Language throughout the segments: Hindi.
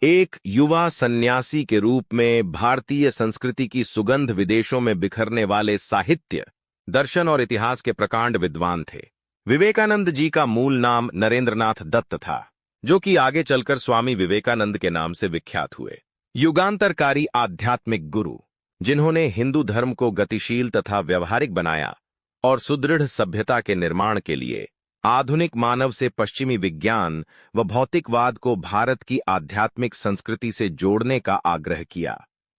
एक युवा सन्यासी के रूप में भारतीय संस्कृति की सुगंध विदेशों में बिखरने वाले साहित्य, दर्शन और इतिहास के प्रकांड विद्वान थे। विवेकानंद जी का मूल नाम नरेंद्रनाथ दत्त था, जो कि आगे चलकर स्वामी विवेकानंद के नाम से विख्यात हुए। युगांतरकारी आध्यात्मिक गुरु, जिन्होंने हिंदू धर्म को गतिशील तथा व्यवहारिक बनाया और सुदृढ़ सभ्यता के निर्माण के लिए आधुनिक मानव से पश्चिमी विज्ञान व भौतिकवाद को भारत की आध्यात्मिक संस्कृति से जोड़ने का आग्रह किया।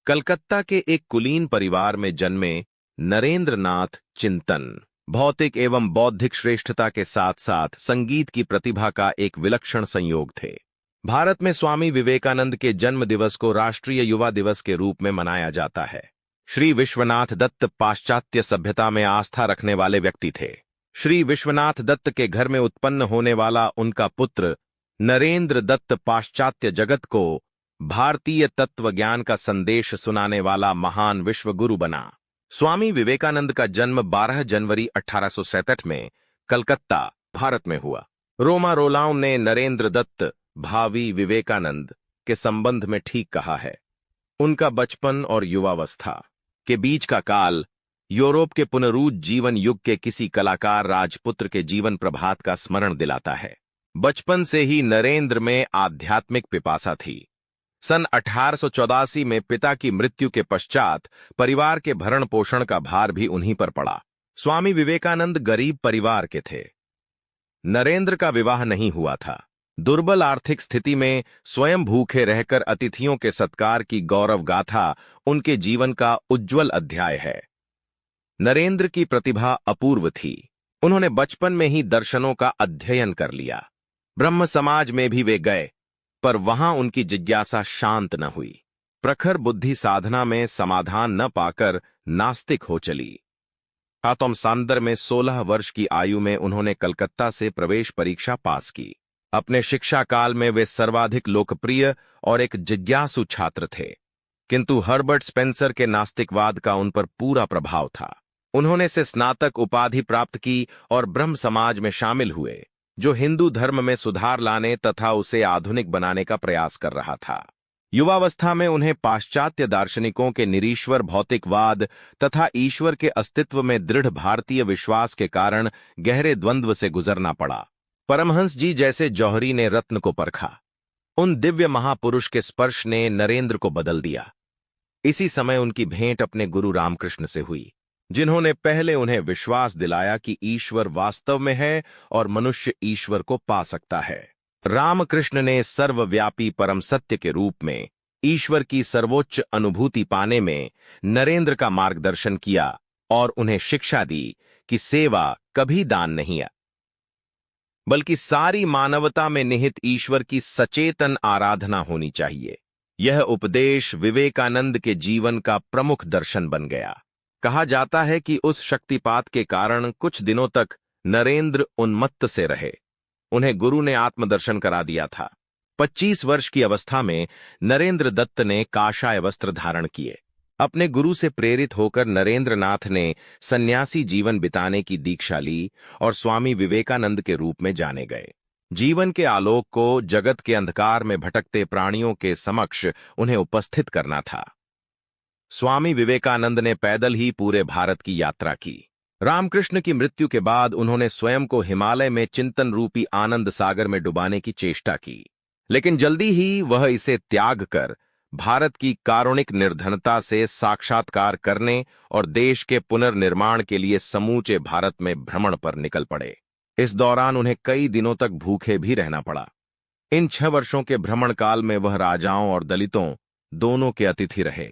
कलकत्ता के एक कुलीन परिवार में जन्मे नरेंद्रनाथ चिंतन, भौतिक एवं बौद्धिक श्रेष्ठता के साथ साथ संगीत की प्रतिभा का एक विलक्षण संयोग थे। भारत में स्वामी विवेकानंद के जन्म दिवस को राष्ट्रीय युवा दिवस के रूप में मनाया जाता है। श्री विश्वनाथ दत्त पाश्चात्य सभ्यता में आस्था रखने वाले व्यक्ति थे। श्री विश्वनाथ दत्त के घर में उत्पन्न होने वाला उनका पुत्र नरेंद्र दत्त पाश्चात्य जगत को भारतीय तत्व ज्ञान का संदेश सुनाने वाला महान विश्वगुरु बना। स्वामी विवेकानंद का जन्म 12 जनवरी 1867 में कलकत्ता, भारत में हुआ। रोमा रोलाउ ने नरेंद्र दत्त भावी विवेकानंद के संबंध में ठीक कहा है। उनका बचपन और युवावस्था के बीच का काल यूरोप के पुनरुज्जीवन युग के किसी कलाकार राजपुत्र के जीवन प्रभात का स्मरण दिलाता है। बचपन से ही नरेंद्र में आध्यात्मिक पिपासा थी। सन 1884 में पिता की मृत्यु के पश्चात परिवार के भरण पोषण का भार भी उन्हीं पर पड़ा। स्वामी विवेकानंद गरीब परिवार के थे। नरेंद्र का विवाह नहीं हुआ था। दुर्बल आर्थिक स्थिति में स्वयं भूखे रहकर अतिथियों के सत्कार की गौरव गाथा उनके जीवन का उज्ज्वल अध्याय है। नरेंद्र की प्रतिभा अपूर्व थी। उन्होंने बचपन में ही दर्शनों का अध्ययन कर लिया। ब्रह्म समाज में भी वे गए, पर वहां उनकी जिज्ञासा शांत न हुई। प्रखर बुद्धि साधना में समाधान न पाकर नास्तिक हो चली। आतम सांदर में 16 वर्ष की आयु में उन्होंने कलकत्ता से प्रवेश परीक्षा पास की। अपने शिक्षा काल में वे सर्वाधिक लोकप्रिय और एक जिज्ञासु छात्र थे, किंतु हर्बर्ट स्पेंसर के नास्तिकवाद का उन पर पूरा प्रभाव था। उन्होंने से स्नातक उपाधि प्राप्त की और ब्रह्म समाज में शामिल हुए, जो हिंदू धर्म में सुधार लाने तथा उसे आधुनिक बनाने का प्रयास कर रहा था। युवावस्था में उन्हें पाश्चात्य दार्शनिकों के निरीश्वर भौतिकवाद तथा ईश्वर के अस्तित्व में दृढ़ भारतीय विश्वास के कारण गहरे द्वंद्व से गुजरना पड़ा। परमहंस जी जैसे जौहरी ने रत्न को परखा। उन दिव्य महापुरुष के स्पर्श ने नरेंद्र को बदल दिया। इसी समय उनकी भेंट अपने गुरु रामकृष्ण से हुई, जिन्होंने पहले उन्हें विश्वास दिलाया कि ईश्वर वास्तव में है और मनुष्य ईश्वर को पा सकता है। रामकृष्ण ने सर्वव्यापी परम सत्य के रूप में ईश्वर की सर्वोच्च अनुभूति पाने में नरेंद्र का मार्गदर्शन किया और उन्हें शिक्षा दी कि सेवा कभी दान नहीं है, बल्कि सारी मानवता में निहित ईश्वर की सचेतन आराधना होनी चाहिए। यह उपदेश विवेकानंद के जीवन का प्रमुख दर्शन बन गया। कहा जाता है कि उस शक्तिपात के कारण कुछ दिनों तक नरेंद्र उन्मत्त से रहे। उन्हें गुरु ने आत्मदर्शन करा दिया था। 25 वर्ष की अवस्था में नरेंद्र दत्त ने काषाय वस्त्र धारण किए। अपने गुरु से प्रेरित होकर नरेंद्रनाथ ने सन्यासी जीवन बिताने की दीक्षा ली और स्वामी विवेकानंद के रूप में जाने गए। जीवन के आलोक को जगत के अंधकार में भटकते प्राणियों के समक्ष उन्हें उपस्थित करना था। स्वामी विवेकानंद ने पैदल ही पूरे भारत की यात्रा की। रामकृष्ण की मृत्यु के बाद उन्होंने स्वयं को हिमालय में चिंतन रूपी आनंद सागर में डुबाने की चेष्टा की, लेकिन जल्दी ही वह इसे त्याग कर भारत की कारुणिक निर्धनता से साक्षात्कार करने और देश के पुनर्निर्माण के लिए समूचे भारत में भ्रमण पर निकल पड़े। इस दौरान उन्हें कई दिनों तक भूखे भी रहना पड़ा। इन 6 वर्षों के भ्रमण काल में वह राजाओं और दलितों दोनों के अतिथि रहे।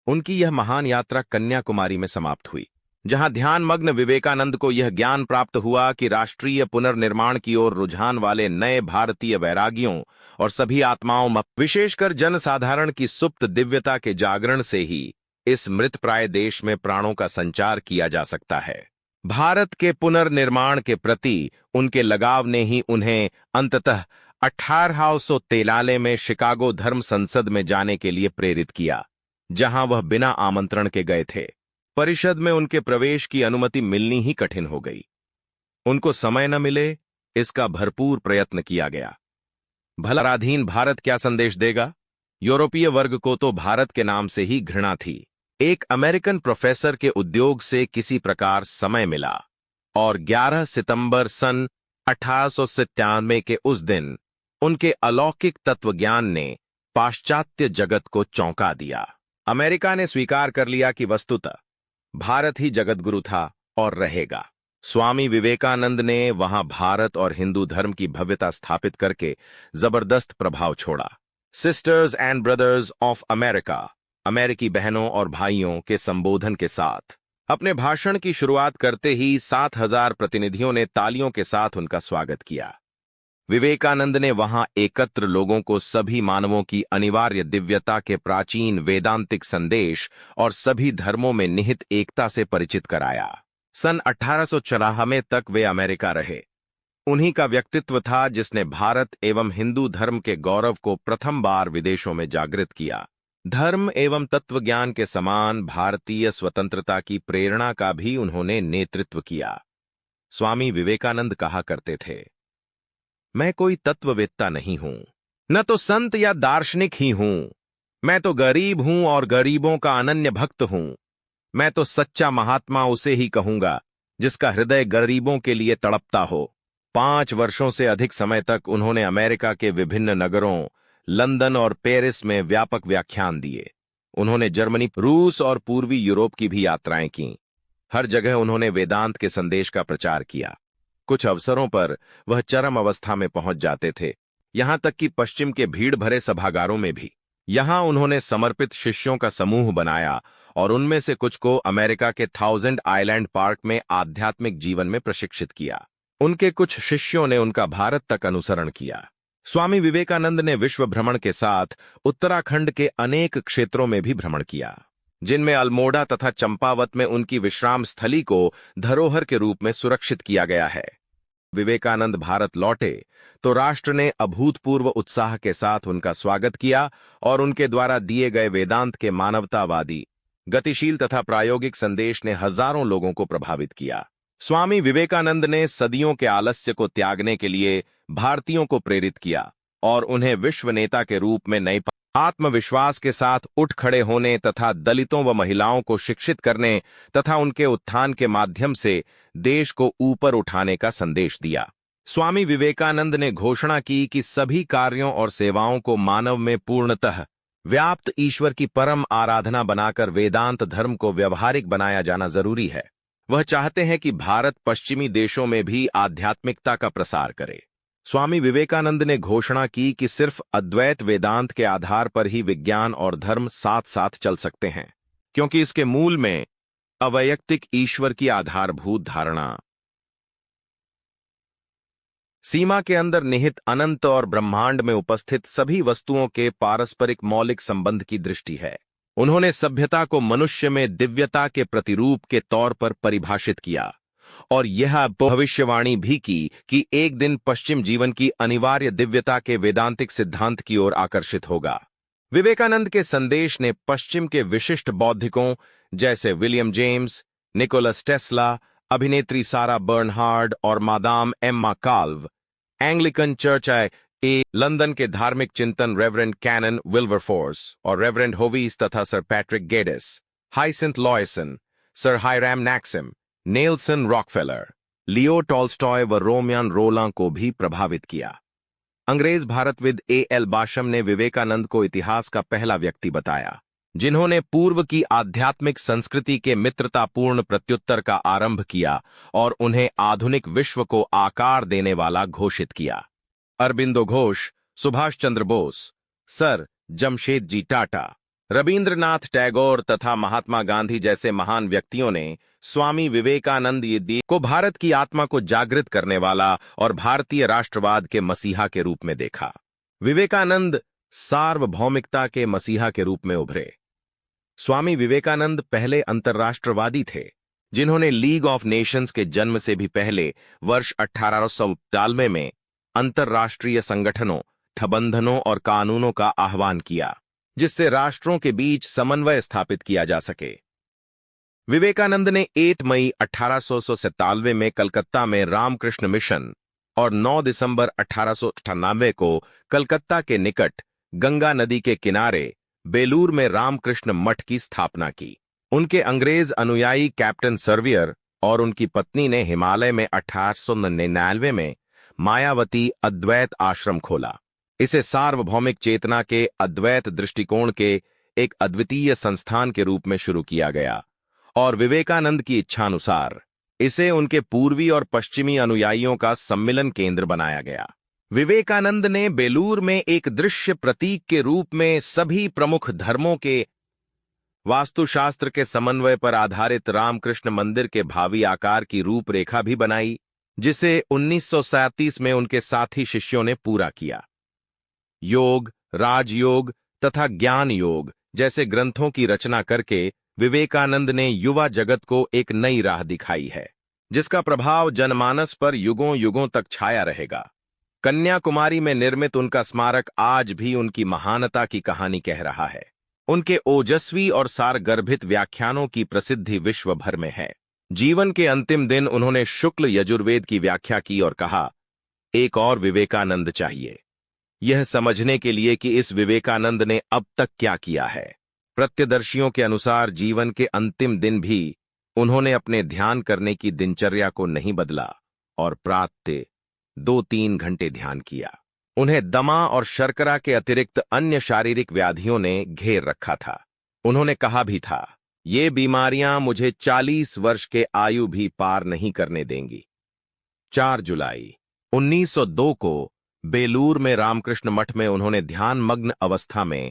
उनकी यह महान यात्रा कन्याकुमारी में समाप्त हुई, जहां ध्यानमग्न विवेकानंद को यह ज्ञान प्राप्त हुआ कि राष्ट्रीय पुनर्निर्माण की ओर रुझान वाले नए भारतीय वैरागियों और सभी आत्माओं में, विशेषकर जनसाधारण की सुप्त दिव्यता के जागरण से ही इस मृतप्राय देश में प्राणों का संचार किया जा सकता है। भारत के पुनर्निर्माण के प्रति उनके लगाव ने ही उन्हें अंततः 1843 में शिकागो धर्म संसद में जाने के लिए प्रेरित किया, जहां वह बिना आमंत्रण के गए थे। परिषद में उनके प्रवेश की अनुमति मिलनी ही कठिन हो गई। उनको समय न मिले, इसका भरपूर प्रयत्न किया गया। भला पराधीन भारत क्या संदेश देगा? यूरोपीय वर्ग को तो भारत के नाम से ही घृणा थी। एक अमेरिकन प्रोफेसर के उद्योग से किसी प्रकार समय मिला और 11 सितंबर सन 1897 के उस दिन उनके अलौकिक तत्वज्ञान ने पाश्चात्य जगत को चौंका दिया। अमेरिका ने स्वीकार कर लिया कि वस्तुतः भारत ही जगतगुरु था और रहेगा। स्वामी विवेकानंद ने वहां भारत और हिंदू धर्म की भव्यता स्थापित करके जबरदस्त प्रभाव छोड़ा। Sisters and brothers of America, अमेरिकी बहनों और भाइयों के संबोधन के साथ अपने भाषण की शुरुआत करते ही 7,000 प्रतिनिधियों ने तालियों के साथ उनका स्वागत किया। विवेकानंद ने वहां एकत्र लोगों को सभी मानवों की अनिवार्य दिव्यता के प्राचीन वेदांतिक संदेश और सभी धर्मों में निहित एकता से परिचित कराया। सन 1894 तक वे अमेरिका रहे। उन्हीं का व्यक्तित्व था जिसने भारत एवं हिंदू धर्म के गौरव को प्रथम बार विदेशों में जागृत किया। धर्म एवं तत्वज्ञान के समान भारतीय स्वतंत्रता की प्रेरणा का भी उन्होंने नेतृत्व किया। स्वामी विवेकानंद कहा करते थे, मैं कोई तत्ववेत्ता नहीं हूं, न तो संत या दार्शनिक ही हूं। मैं तो गरीब हूं और गरीबों का अनन्य भक्त हूं। मैं तो सच्चा महात्मा उसे ही कहूंगा जिसका हृदय गरीबों के लिए तड़पता हो। 5 वर्षों से अधिक समय तक उन्होंने अमेरिका के विभिन्न नगरों, लंदन और पेरिस में व्यापक व्याख्यान दिए। उन्होंने जर्मनी, रूस और पूर्वी यूरोप की भी यात्राएं की। हर जगह उन्होंने वेदांत के संदेश का प्रचार किया। कुछ अवसरों पर वह चरम अवस्था में पहुंच जाते थे, यहां तक कि पश्चिम के भीड़ भरे सभागारों में भी। यहां उन्होंने समर्पित शिष्यों का समूह बनाया और उनमें से कुछ को अमेरिका के 1000 आइलैंड पार्क में आध्यात्मिक जीवन में प्रशिक्षित किया। उनके कुछ शिष्यों ने उनका भारत तक अनुसरण किया। स्वामी विवेकानंद ने विश्व भ्रमण के साथ उत्तराखंड के अनेक क्षेत्रों में भी भ्रमण किया, जिनमें अल्मोड़ा तथा चंपावत में उनकी विश्राम स्थली को धरोहर के रूप में सुरक्षित किया गया है। विवेकानंद भारत लौटे तो राष्ट्र ने अभूतपूर्व उत्साह के साथ उनका स्वागत किया और उनके द्वारा दिए गए वेदांत के मानवतावादी, गतिशील तथा प्रायोगिक संदेश ने हजारों लोगों को प्रभावित किया। स्वामी विवेकानंद ने सदियों के आलस्य को त्यागने के लिए भारतीयों को प्रेरित किया और उन्हें विश्व नेता के रूप में नए आत्मविश्वास के साथ उठ खड़े होने तथा दलितों व महिलाओं को शिक्षित करने तथा उनके उत्थान के माध्यम से देश को ऊपर उठाने का संदेश दिया। स्वामी विवेकानंद ने घोषणा की कि सभी कार्यों और सेवाओं को मानव में पूर्णतः व्याप्त ईश्वर की परम आराधना बनाकर वेदांत धर्म को व्यवहारिक बनाया जाना जरूरी है। वह चाहते हैं कि भारत पश्चिमी देशों में भी आध्यात्मिकता का प्रसार करे। स्वामी विवेकानंद ने घोषणा की कि सिर्फ अद्वैत वेदांत के आधार पर ही विज्ञान और धर्म साथ साथ चल सकते हैं, क्योंकि इसके मूल में अवैयक्तिक ईश्वर की आधारभूत धारणा, सीमा के अंदर निहित अनंत और ब्रह्मांड में उपस्थित सभी वस्तुओं के पारस्परिक मौलिक संबंध की दृष्टि है। उन्होंने सभ्यता को मनुष्य में दिव्यता के प्रतिरूप के तौर पर परिभाषित किया और यह भविष्यवाणी भी की कि एक दिन पश्चिम जीवन की अनिवार्य दिव्यता के वेदांतिक सिद्धांत की ओर आकर्षित होगा। विवेकानंद के संदेश ने पश्चिम के विशिष्ट बौद्धिकों जैसे विलियम जेम्स, निकोलस टेस्ला, अभिनेत्री सारा बर्नहार्ड और madame Emma Calve, Anglican church London के धार्मिक चिंतन रेवरेंड कैनन विल्बरफोर्स और रेवरेंड होवीस तथा sir Patrick Geddes, Hyacinthe Loyson, sir Hiram Maxim, Nelson Rockefeller, Leo Tolstoy व रोमियन रोलां को भी प्रभावित किया। अंग्रेज भारतविद A.L. बाशम ने विवेकानंद को इतिहास का पहला व्यक्ति बताया जिन्होंने पूर्व की आध्यात्मिक संस्कृति के मित्रतापूर्ण प्रत्युत्तर का आरंभ किया और उन्हें आधुनिक विश्व को आकार देने वाला घोषित किया। अरबिंदो घोष, सुभाष चंद्र बोस, सर जमशेदजी टाटा, रविंद्रनाथ टैगोर तथा महात्मा गांधी जैसे महान व्यक्तियों ने स्वामी विवेकानंद को भारत की आत्मा को जागृत करने वाला और भारतीय राष्ट्रवाद के मसीहा के रूप में देखा। विवेकानंद सार्वभौमिकता के मसीहा के रूप में उभरे। स्वामी विवेकानंद पहले अंतर्राष्ट्रवादी थे जिन्होंने लीग ऑफ नेशंस के जन्म से भी पहले वर्ष 1891 में अंतर्राष्ट्रीय संगठनों, ठबंधनों और कानूनों का आह्वान किया जिससे राष्ट्रों के बीच समन्वय स्थापित किया जा सके। विवेकानंद ने 8 मई 1897 में कलकत्ता में रामकृष्ण मिशन और 9 दिसंबर 1898 को कलकत्ता के निकट गंगा नदी के किनारे बेलूर में रामकृष्ण मठ की स्थापना की। उनके अंग्रेज अनुयायी कैप्टन सर्वियर और उनकी पत्नी ने हिमालय में 1899 में मायावती अद्वैत आश्रम खोला। इसे सार्वभौमिक चेतना के अद्वैत दृष्टिकोण के एक अद्वितीय संस्थान के रूप में शुरू किया गया और विवेकानंद की इच्छानुसार इसे उनके पूर्वी और पश्चिमी अनुयायियों का सम्मिलन केंद्र बनाया गया। विवेकानंद ने बेलूर में एक दृश्य प्रतीक के रूप में सभी प्रमुख धर्मों के वास्तुशास्त्र के समन्वय पर आधारित रामकृष्ण मंदिर के भावी आकार की रूपरेखा भी बनाई, जिसे 1937 में उनके साथी शिष्यों ने पूरा किया। योग, राजयोग तथा ज्ञान योग जैसे ग्रंथों की रचना करके विवेकानंद ने युवा जगत को एक नई राह दिखाई है, जिसका प्रभाव जनमानस पर युगों युगों तक छाया रहेगा। कन्याकुमारी में निर्मित उनका स्मारक आज भी उनकी महानता की कहानी कह रहा है। उनके ओजस्वी और सारगर्भित व्याख्यानों की प्रसिद्धि विश्व भर में है। जीवन के अंतिम दिन उन्होंने शुक्ल यजुर्वेद की व्याख्या की और कहा, एक और विवेकानंद चाहिए, यह समझने के लिए कि इस विवेकानंद ने अब तक क्या किया है। प्रत्यदर्शियों के अनुसार जीवन के अंतिम दिन भी उन्होंने अपने ध्यान करने की दिनचर्या को नहीं बदला और प्रातः 2-3 घंटे ध्यान किया। उन्हें दमा और शर्करा के अतिरिक्त अन्य शारीरिक व्याधियों ने घेर रखा था। उन्होंने कहा भी था, ये बीमारियां मुझे 40 वर्ष के आयु भी पार नहीं करने देंगी। 4 जुलाई 1902 को बेलूर में रामकृष्ण मठ में उन्होंने ध्यानमग्न अवस्था में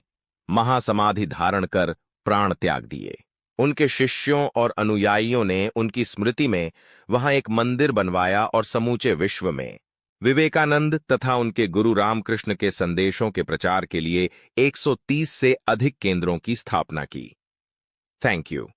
महासमाधि धारण कर प्राण त्याग दिए। उनके शिष्यों और अनुयायियों ने उनकी स्मृति में वहां एक मंदिर बनवाया और समूचे विश्व में विवेकानंद तथा उनके गुरु रामकृष्ण के संदेशों के प्रचार के लिए 130 से अधिक केंद्रों की स्थापना की। Thank you.